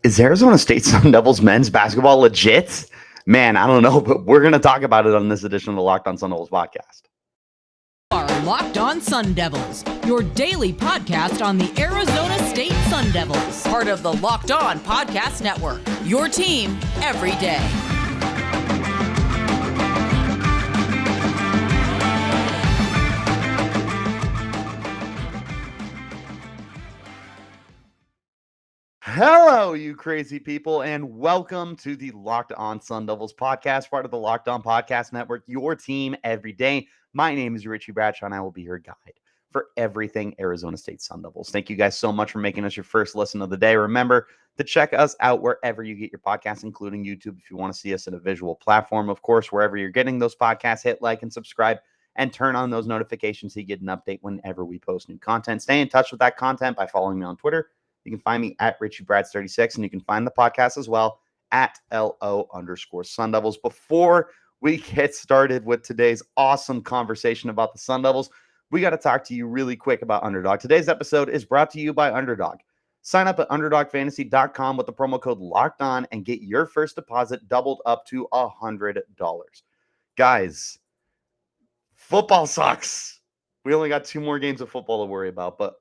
Is Arizona State Sun Devils men's basketball legit? Man, I don't know, but we're going to talk about it on this edition of the Locked On Sun Devils podcast. Are Locked On Sun Devils, your daily podcast on the Arizona State Sun Devils, part of the Locked On Podcast Network, your team every day. Hello, you crazy people, and welcome to the Locked On Sun Devils podcast, part of the Locked On Podcast Network, your team every day. My name is Richie Bradshaw, and I will be your guide for everything Arizona State Sun Devils. Thank you guys so much for making us your first listen of the day. Remember to check us out wherever you get your podcasts, including YouTube, if you want to see us in a visual platform. Of course, wherever you're getting those podcasts, hit like and subscribe and turn on those notifications so you get an update whenever we post new content. Stay in touch with that content by following me on Twitter. You can find me at RichieBrads36, and you can find the podcast as well at LO_Sun Devils. Before we get started with today's awesome conversation about the Sun Devils, we got to talk to you really quick about Underdog. Today's episode is brought to you by Underdog. Sign up at UnderdogFantasy.com with the promo code LOCKEDON and get your first deposit doubled up to $100. Guys, football sucks. We only got 2 more games of football to worry about, but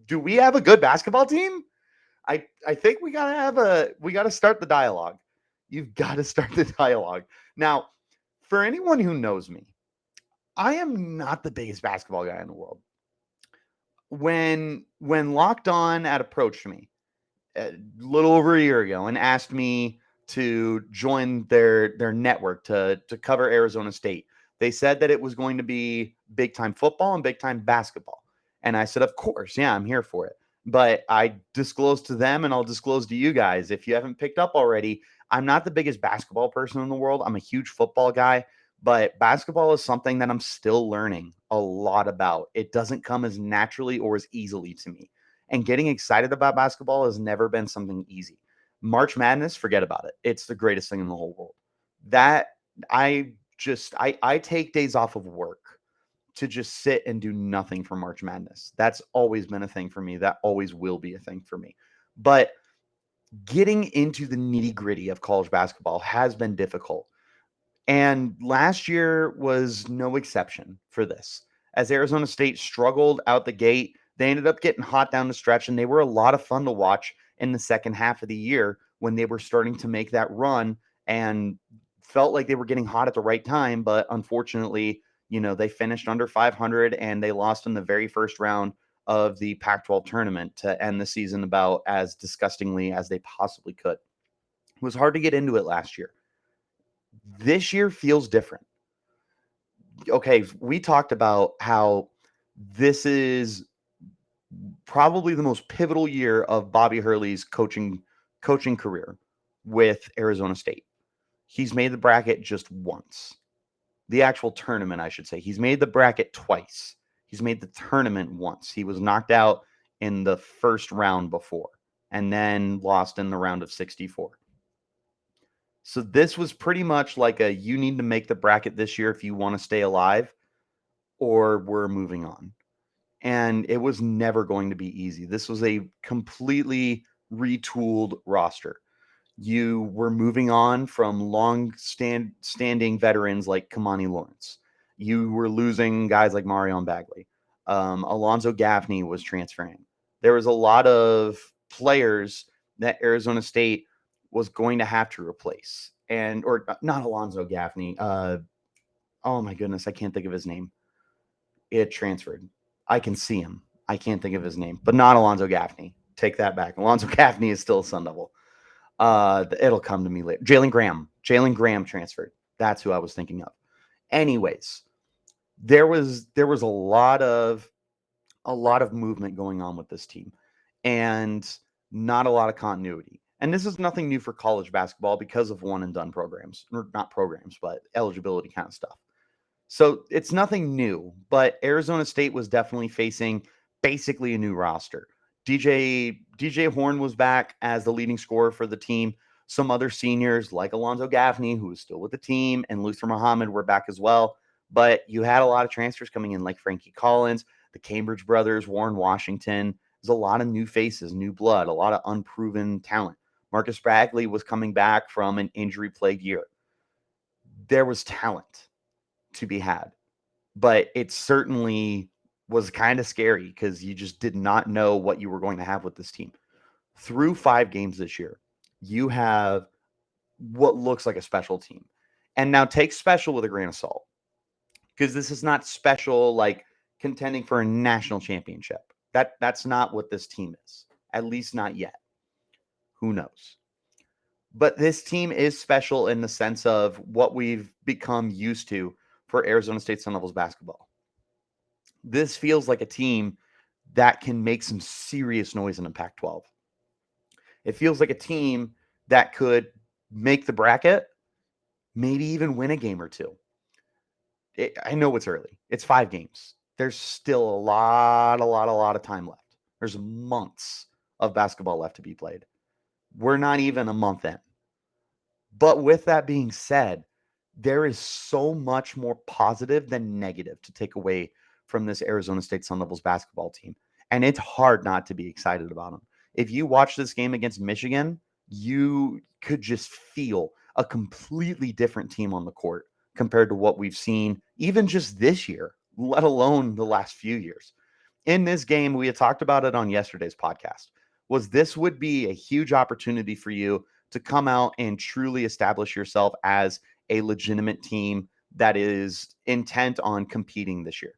do we have a good basketball team? I think we gotta start the dialogue. You've got to start the dialogue. Now, for anyone who knows me, I am not the biggest basketball guy in the world. When Locked On had approached me a little over a year ago and asked me to join their network to cover Arizona State, they said that it was going to be big time football and big time basketball. And I said, of course, yeah, I'm here for it. But I disclosed to them, and I'll disclose to you guys, if you haven't picked up already, I'm not the biggest basketball person in the world. I'm a huge football guy, but basketball is something that I'm still learning a lot about. It doesn't come as naturally or as easily to me. And getting excited about basketball has never been something easy. March Madness, forget about it. It's the greatest thing in the whole world. That I take days off of work to just sit and do nothing for March Madness. That's always been a thing for me. That always will be a thing for me. But getting into the nitty-gritty of college basketball has been difficult. And last year was no exception for this. As Arizona State struggled out the gate, they ended up getting hot down the stretch, and they were a lot of fun to watch in the second half of the year when they were starting to make that run and felt like they were getting hot at the right time. But unfortunately, they finished under 500 and they lost in the very first round of the Pac-12 tournament to end the season about as disgustingly as they possibly could. It was hard to get into it last year. This year feels different. Okay, we talked about how this is probably the most pivotal year of Bobby Hurley's coaching career with Arizona State. He's made the bracket just once. The actual tournament, I should say. He's made the bracket twice. He's made the tournament once. He was knocked out in the first round before and then lost in the round of 64. So this was pretty much like you need to make the bracket this year if you want to stay alive, or we're moving on. And it was never going to be easy. This was a completely retooled roster. You were moving on from standing veterans like Kamani Lawrence. You were losing guys like Marion Bagley. Alonzo Gaffney was transferring. There was a lot of players that Arizona State was going to have to replace. Or not Alonzo Gaffney. Oh my goodness, I can't think of his name. It transferred. I can see him. I can't think of his name, but not Alonzo Gaffney. Take that back. Alonzo Gaffney is still a Sun Devil. It'll come to me later. Jalen Graham transferred. That's who I was thinking of. Anyways, there was a lot of movement going on with this team and not a lot of continuity. And this is nothing new for college basketball because of one and done programs, or not programs, but eligibility kind of stuff. So it's nothing new, but Arizona State was definitely facing basically a new roster. DJ Horne was back as the leading scorer for the team. Some other seniors like Alonzo Gaffney, who is still with the team, and Luther Muhammad were back as well. But you had a lot of transfers coming in like Frankie Collins, the Cambridge brothers, Warren Washington. There's a lot of new faces, new blood, a lot of unproven talent. Marcus Bagley was coming back from an injury-plagued year. There was talent to be had, but it certainly was kind of scary because you just did not know what you were going to have with this team. Through 5 games this year, you have what looks like a special team. And now take special with a grain of salt, because this is not special like contending for a national championship. That's not what this team is, at least not yet. Who knows? But this team is special in the sense of what we've become used to for Arizona State Sun Devils basketball. This feels like a team that can make some serious noise in the Pac-12. It feels like a team that could make the bracket, maybe even win a game or two. I know it's early. It's 5 games. There's still a lot of time left. There's months of basketball left to be played. We're not even a month in. But with that being said, there is so much more positive than negative to take away from this Arizona State Sun Devils basketball team. And it's hard not to be excited about them. If you watch this game against Michigan, you could just feel a completely different team on the court compared to what we've seen even just this year, let alone the last few years. In this game, we had talked about it on yesterday's podcast, was this would be a huge opportunity for you to come out and truly establish yourself as a legitimate team that is intent on competing this year,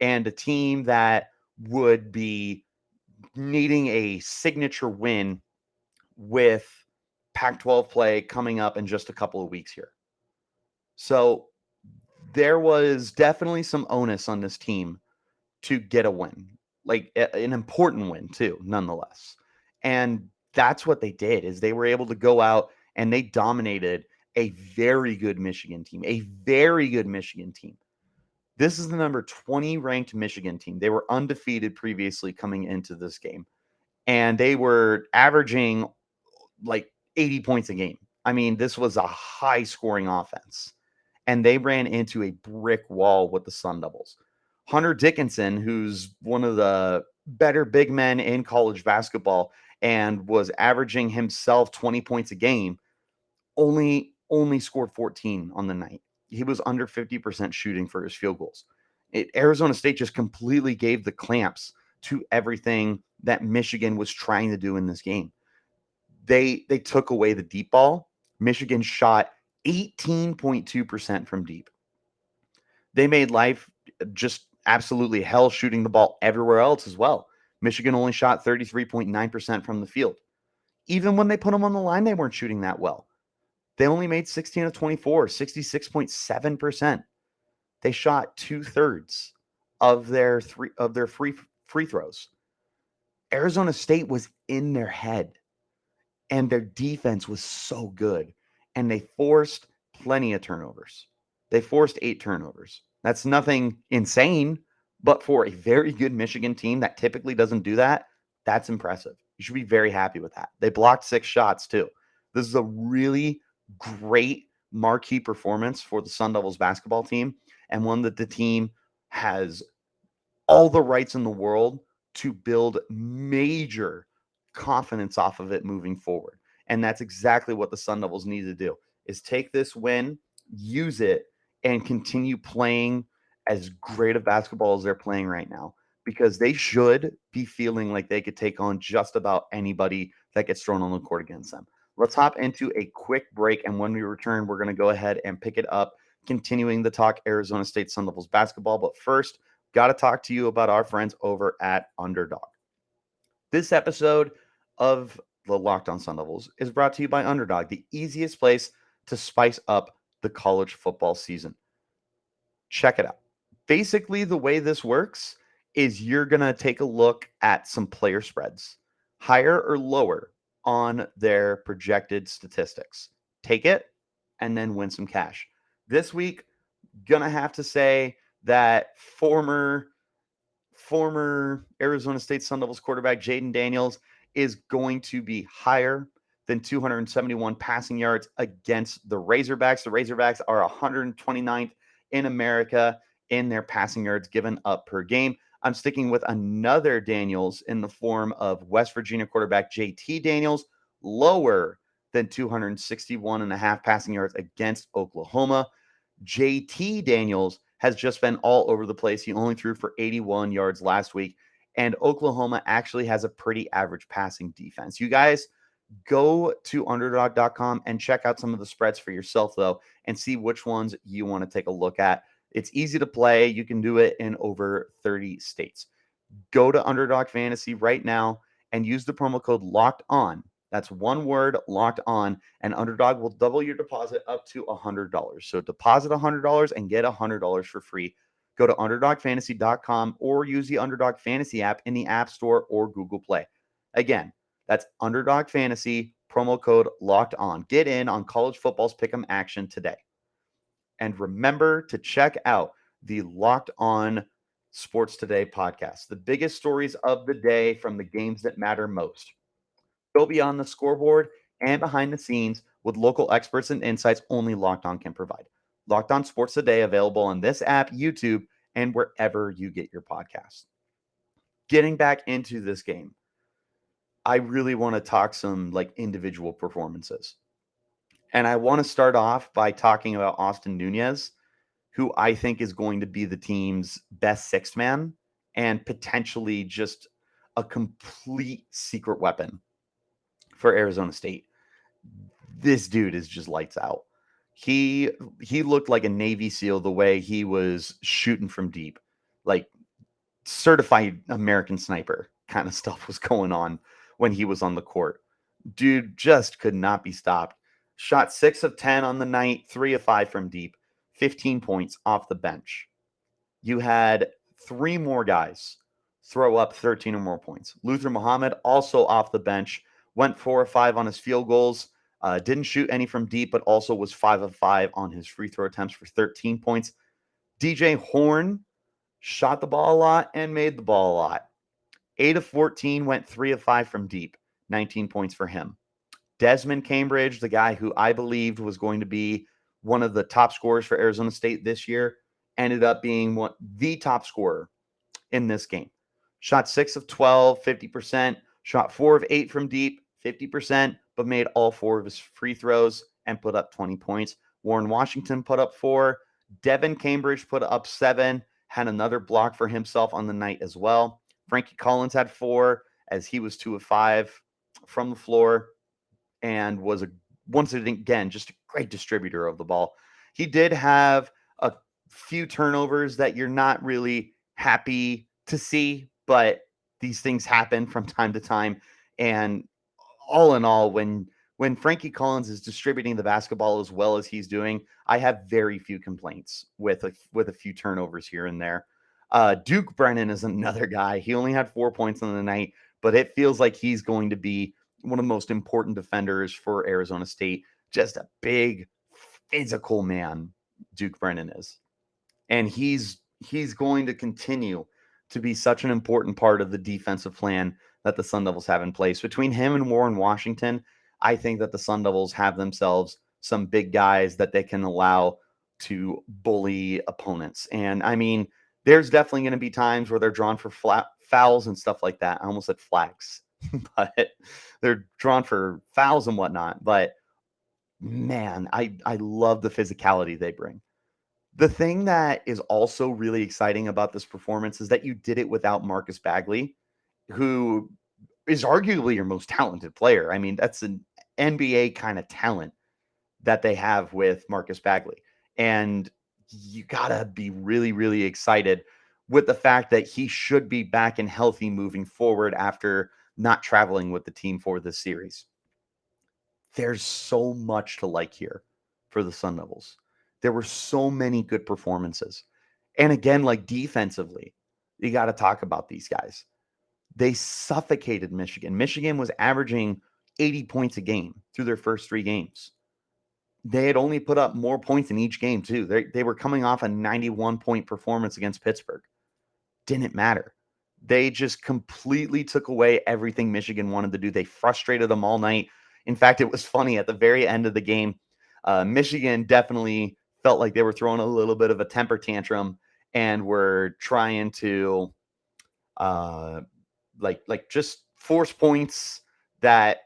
and a team that would be needing a signature win with Pac-12 play coming up in just a couple of weeks here. So there was definitely some onus on this team to get a win, like an important win too, nonetheless. And that's what they did, is they were able to go out and they dominated a very good Michigan team, This is the number 20 ranked Michigan team. They were undefeated previously coming into this game, and they were averaging like 80 points a game. I mean, this was a high scoring offense, and they ran into a brick wall with the Sun Devils. Hunter Dickinson, who's one of the better big men in college basketball and was averaging himself 20 points a game, only scored 14 on the night. He was under 50% shooting for his field goals. Arizona State just completely gave the clamps to everything that Michigan was trying to do in this game. They took away the deep ball. Michigan shot 18.2% from deep. They made life just absolutely hell shooting the ball everywhere else as well. Michigan only shot 33.9% from the field. Even when they put them on the line, they weren't shooting that well. They only made 16 of 24, 66.7%. They shot 2/3 of their free throws. Arizona State was in their head, and their defense was so good, and they forced plenty of turnovers. They forced 8 turnovers. That's nothing insane, but for a very good Michigan team that typically doesn't do that, that's impressive. You should be very happy with that. They blocked 6 shots too. This is a really great marquee performance for the Sun Devils basketball team, and one that the team has all the rights in the world to build major confidence off of it moving forward. And that's exactly what the Sun Devils need to do, is take this win, use it, and continue playing as great of basketball as they're playing right now, because they should be feeling like they could take on just about anybody that gets thrown on the court against them. Let's hop into a quick break, and when we return, we're going to go ahead and pick it up, continuing the talk Arizona State Sun Devils basketball. But first, got to talk to you about our friends over at Underdog. This episode of the Locked On Sun Devils is brought to you by Underdog, the easiest place to spice up the college football season. Check it out. Basically, the way this works is you're going to take a look at some player spreads, higher or lower on their projected statistics. Take it and then win some cash. This week, gonna have to say that former Arizona State Sun Devils quarterback Jaden Daniels is going to be higher than 271 passing yards against the Razorbacks. The Razorbacks are 129th in America in their passing yards given up per game. I'm sticking with another Daniels in the form of West Virginia quarterback JT Daniels, lower than 261.5 passing yards against Oklahoma. JT Daniels has just been all over the place. He only threw for 81 yards last week, and Oklahoma actually has a pretty average passing defense. You guys go to underdog.com and check out some of the spreads for yourself, though, and see which ones you want to take a look at. It's easy to play. You can do it in over 30 states. Go to Underdog Fantasy right now and use the promo code Locked On. That's one word, Locked On, and Underdog will double your deposit up to $100. So deposit $100 and get $100 for free. Go to underdogfantasy.com or use the Underdog Fantasy app in the App Store or Google Play. Again, that's Underdog Fantasy, promo code Locked On. Get in on college football's pick'em action today. And remember to check out the Locked On Sports Today podcast, the biggest stories of the day from the games that matter most. Go beyond the scoreboard and behind the scenes with local experts and insights only Locked On can provide. Locked On Sports Today, available on this app, YouTube, and wherever you get your podcasts. Getting back into this game, I really want to talk some individual performances. And I want to start off by talking about Austin Nunez, who I think is going to be the team's best sixth man and potentially just a complete secret weapon for Arizona State. This dude is just lights out. He looked like a Navy SEAL the way he was shooting from deep, like certified American sniper kind of stuff was going on when he was on the court. Dude just could not be stopped. Shot 6 of 10 on the night, 3 of 5 from deep, 15 points off the bench. You had 3 more guys throw up 13 or more points. Luther Muhammad, also off the bench, went 4 of 5 on his field goals. Didn't shoot any from deep, but also was 5 of 5 on his free throw attempts for 13 points. DJ Horne shot the ball a lot and made the ball a lot. 8 of 14, went 3 of 5 from deep, 19 points for him. Desmond Cambridge, the guy who I believed was going to be one of the top scorers for Arizona State this year, ended up being the top scorer in this game. Shot 6 of 12, 50%. Shot 4 of 8 from deep, 50%, but made all 4 of his free throws and put up 20 points. Warren Washington put up 4. Devin Cambridge put up 7, had another block for himself on the night as well. Frankie Collins had 4, as he was 2 of 5 from the floor and was once again just a great distributor of the ball. He did have a few turnovers that you're not really happy to see, but these things happen from time to time. And all in all, when Frankie Collins is distributing the basketball as well as he's doing, I have very few complaints with a few turnovers here and there. Duke Brennan is another guy. He only had 4 points on the night, but it feels like he's going to be one of the most important defenders for Arizona State. Just a big, physical man, Duke Brennan is. And he's going to continue to be such an important part of the defensive plan that the Sun Devils have in place. Between him and Warren Washington, I think that the Sun Devils have themselves some big guys that they can allow to bully opponents. And I mean, there's definitely going to be times where they're drawn for fouls and stuff like that. I almost said flags, but they're drawn for fouls and whatnot. But man, I love the physicality they bring. The thing that is also really exciting about this performance is that you did it without Marcus Bagley, who is arguably your most talented player. I mean, that's an NBA kind of talent that they have with Marcus Bagley. And you got to be really, really excited with the fact that he should be back and healthy moving forward after not traveling with the team for this series. There's so much to like here for the Sun Devils. There were so many good performances. And again, defensively, you got to talk about these guys. They suffocated Michigan. Michigan was averaging 80 points a game through their first 3 games. They had only put up more points in each game, too. They were coming off a 91-point performance against Pittsburgh. Didn't matter. They just completely took away everything Michigan wanted to do. They frustrated them all night. In fact, it was funny at the very end of the game. Michigan definitely felt like they were throwing a little bit of a temper tantrum and were trying to just force points that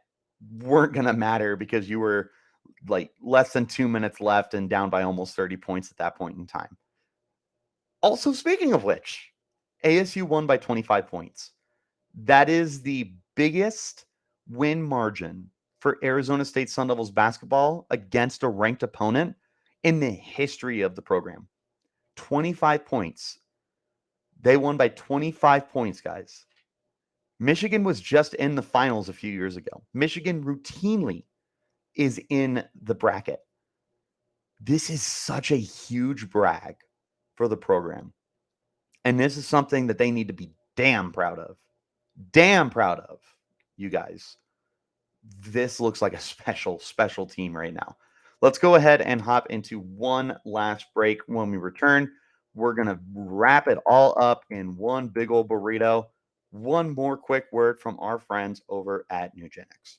weren't going to matter because you were like less than 2 minutes left and down by almost 30 points at that point in time. Also, speaking of which, ASU won by 25 points. That is the biggest win margin for Arizona State Sun Devils basketball against a ranked opponent in the history of the program. 25 points. They won by 25 points, guys. Michigan was just in the finals a few years ago. Michigan routinely is in the bracket. This is such a huge brag for the program. And this is something that they need to be damn proud of. Damn proud of, you guys. This looks like a special team right now. Let's go ahead and hop into one last break. When we return, we're going to wrap it all up in one big old burrito. One more quick word from our friends over at Nugenix.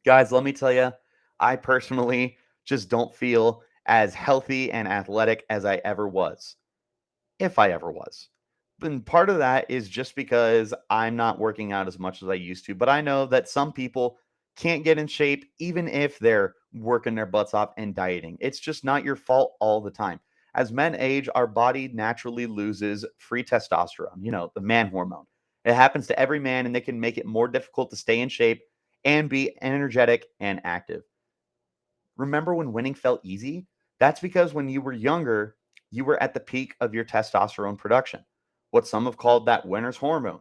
Guys, let me tell you, I personally just don't feel as healthy and athletic as I ever was, if I ever was. And part of that is just because I'm not working out as much as I used to. But I know that some people can't get in shape even if they're working their butts off and dieting. It's just not your fault all the time. As men age, our body naturally loses free testosterone, the man hormone. It happens to every man, and they can make it more difficult to stay in shape and be energetic and active. Remember when winning felt easy? That's because when you were younger, you were at the peak of your testosterone production, what some have called that winner's hormone.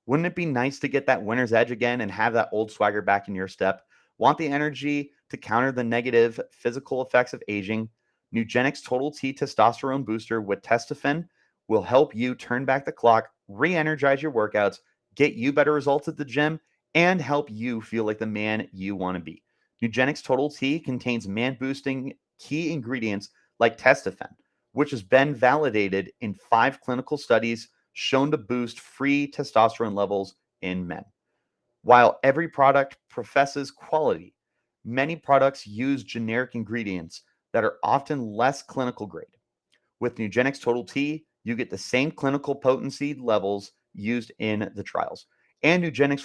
Wouldn't it be nice to get that winner's edge again and have that old swagger back in your step? Want the energy to counter the negative physical effects of aging? Nugenix Total T Testosterone Booster with Testofen will help you turn back the clock, re-energize your workouts, get you better results at the gym, and help you feel like the man you want to be. Nugenix Total T contains man-boosting key ingredients like Testofen, which has been validated in 5 clinical studies shown to boost free testosterone levels in men. While every product professes quality, many products use generic ingredients that are often less clinical grade. With Nugenix Total T, you get the same clinical potency levels used in the trials. And Nugenix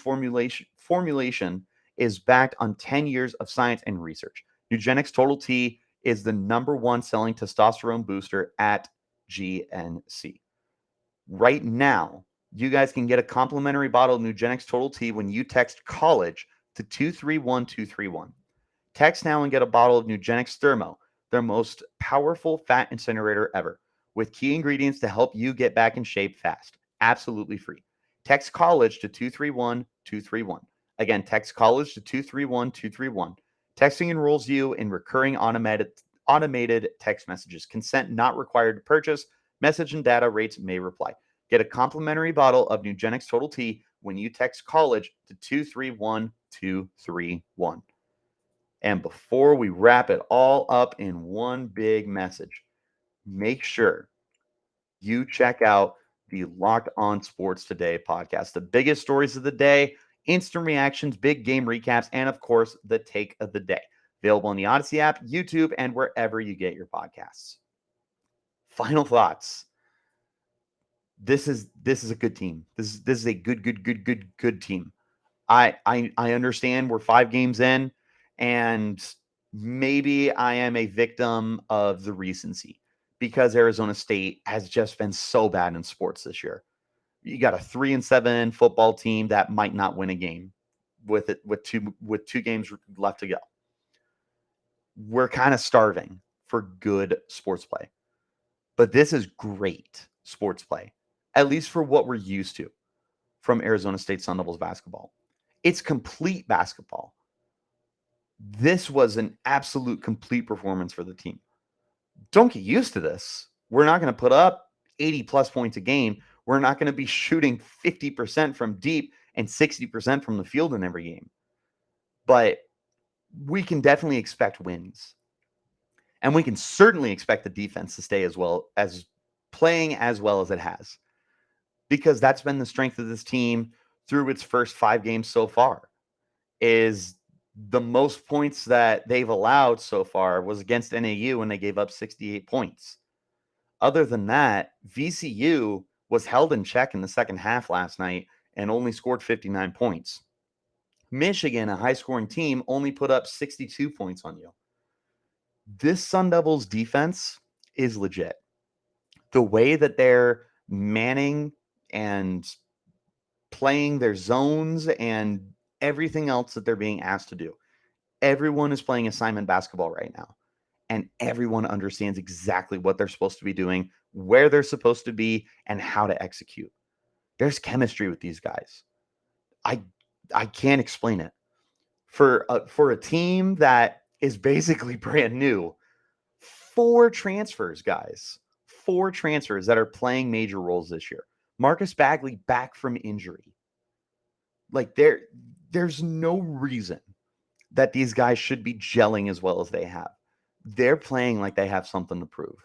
formulation is backed on 10 years of science and research. Nugenix Total T is the #1 selling testosterone booster at GNC. Right now, you guys can get a complimentary bottle of Nugenix Total T when you text college to 231231. Text now and get a bottle of Nugenix Thermo, their most powerful fat incinerator ever, with key ingredients to help you get back in shape fast. Absolutely free. Text college to 231231. Again, text college to 231231. Texting enrolls you in recurring automated text messages. Consent not required to purchase. Message and data rates may reply. Get a complimentary bottle of Nugenix Total T when you text college to 231231. And before we wrap it all up in one big message, make sure you check out the Locked On Sports Today podcast. The biggest stories of the day, instant reactions, big game recaps, and of course, the take of the day. Available on the Odyssey app, YouTube, and wherever you get your podcasts. Final thoughts. This is a good team. This is a good team. I understand we're 5 games in, and maybe I am a victim of the recency because Arizona State has just been so bad in sports this year. You got a 3-7 football team that might not win a game with 2 games left to go. We're kind of starving for good sports play. But this is great sports play, at least for what we're used to from Arizona State Sun Devils basketball. It's complete basketball. This was an absolute complete performance for the team. Don't get used to this. We're not going to put up 80 plus points a game. We're not going to be shooting 50% from deep and 60% from the field in every game. But we can definitely expect wins. And we can certainly expect the defense to stay as well as playing as well as it has. Because that's been the strength of this team through its first 5 games so far. Is the most points that they've allowed so far was against NAU when they gave up 68 points. Other than that, VCU was held in check in the second half last night and only scored 59 points. Michigan, a high-scoring team, only put up 62 points on you. This Sun Devils defense is legit. The way that they're manning and playing their zones and everything else that they're being asked to do. Everyone is playing assignment basketball right now, and everyone understands exactly what they're supposed to be doing, where they're supposed to be, and how to execute. There's chemistry with these guys. I can't explain it. For a team that is basically brand new, 4 transfers, guys. 4 transfers that are playing major roles this year. Marcus Bagley back from injury. Like there's no reason that these guys should be gelling as well as they have. They're playing like they have something to prove.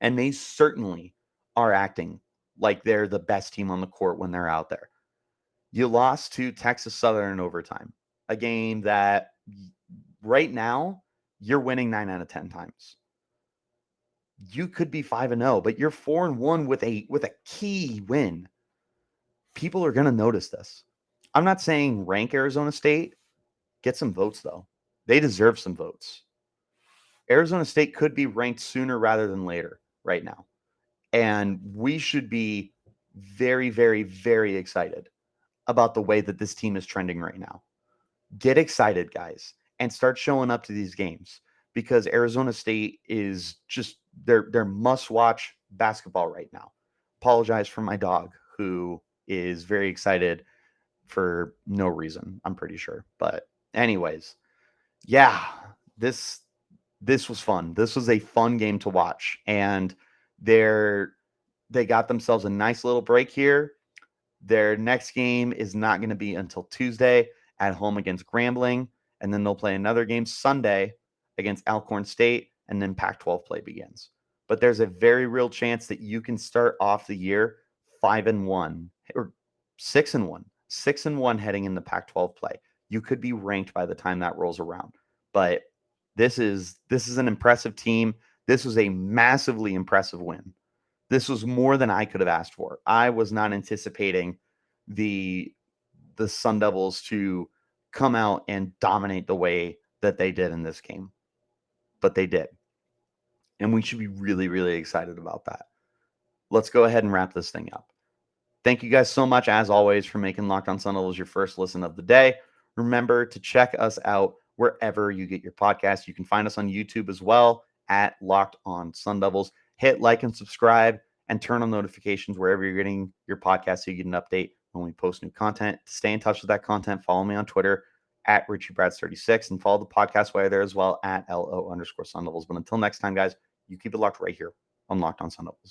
And they certainly are acting like they're the best team on the court when they're out there. You lost to Texas Southern in overtime, a game that right now you're winning 9 out of 10 times. You could be 5-0, but you're 4-1 with a key win. People are going to notice this. I'm not saying rank Arizona State. Get some votes, though. They deserve some votes. Arizona State could be ranked sooner rather than later right now. And we should be very, very, very excited about the way that this team is trending right now. Get excited, guys, and start showing up to these games because Arizona State is just their must-watch basketball right now. Apologize for my dog, who is very excited for no reason, I'm pretty sure. But anyways, yeah, this was fun. This was a fun game to watch, and they got themselves a nice little break here. Their next game is not going to be until Tuesday at home against Grambling, and then they'll play another game Sunday against Alcorn State, and then Pac-12 play begins. But there's a very real chance that you can start off the year 5-1 or 6-1, 6-1 heading into Pac-12 play. You could be ranked by the time that rolls around. But this is an impressive team. This was a massively impressive win. This was more than I could have asked for. I was not anticipating the Sun Devils to come out and dominate the way that they did in this game. But they did. And we should be really, really excited about that. Let's go ahead and wrap this thing up. Thank you guys so much, as always, for making Locked On Sun Devils your first listen of the day. Remember to check us out wherever you get your podcasts. You can find us on YouTube as well at Locked On Sun Devils. Hit like and subscribe and turn on notifications wherever you're getting your podcast so you get an update when we post new content. To stay in touch with that content, follow me on Twitter at Richie Bradshaw36 and follow the podcast while you're there as well at LO_Sun Devils. But until next time, guys, you keep it locked right here on Locked On Sun Devils.